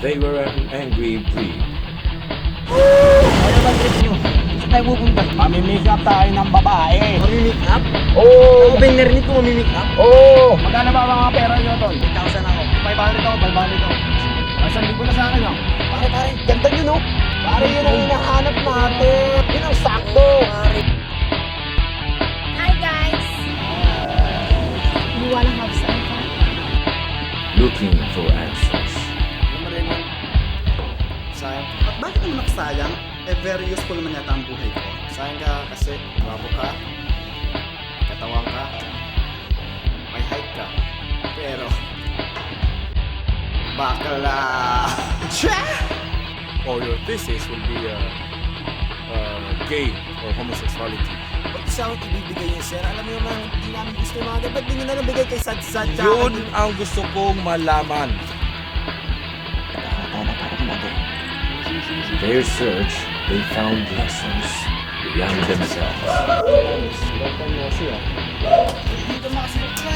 They were an angry breed. Ano ba trip nyo? Saan tayo pupunta? Mamimake up tayo ng babae. Mamimake up? Oo! Ako ba yung narinig ko mamimake up? Oo! Magkano ba mga pera nyo, Tol? 8,000 ako. 500 ako, 500 ako. Ay, 1,000 na sa akin, oh. Pare, Ganda nyo, no? Pare, yun ang hinahanap natin. Yun ang sakto. pare. Hi guys! You wanna have some fun? Looking for answers. Sayang. At bakit naman nakasayang? Eh, very useful naman yata ang buhay ko. Sayang ka kasi bravo ka, may katawan ka, may height ka. Pero, bakla. Or your thesis will be gay or homosexuality. Ba't siya ang ibibigay niyo, sir? Alam mo naman, hindi namin gusto yung mga ganyan. Ba't di nyo na lang bigay kay Sad-Sad? Yun ang gusto kong malaman. In their search, they found lessons beyond themselves.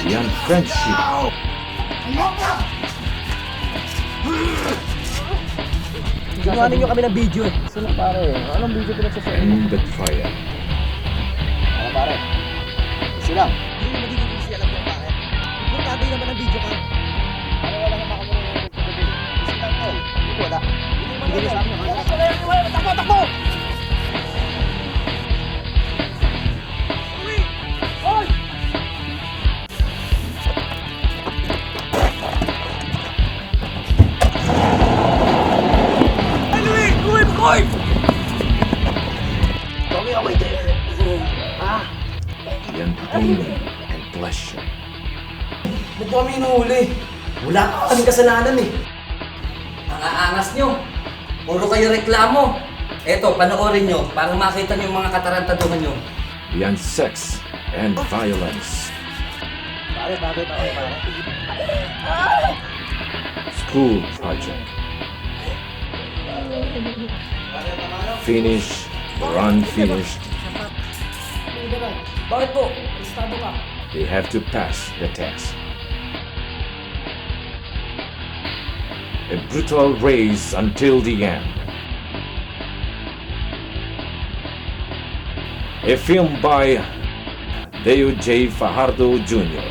Beyond friendship Ginawanin nyo kami ng video eh. Sino pare? Anong video pinagsasabi? and betrayal. Ano, pare? Easy lang. Hindi nyo magiging easy, alam nyo bakit? Importante naman ang video ka. Ano, wala naman kami ng pagkabi. Easy lang, Tol. Hindi ko wala. Hindi ko sa amin. Takbo, takbo! Beyond pain and pleasure. Ba't mo kami inuhuli? Wala ka kaming kasalanan eh. Ang aangas nyo. Puro kayo reklamo. Eto, panoorin nyo para makita nyo yung mga katarantaduhan nyo. Beyond sex and violence. Pare, pare. School project. Finish or unfinished, Bakit po? Estado ka. they have to pass the test. A brutal race until the end. A film by Deo J. Fajardo Jr.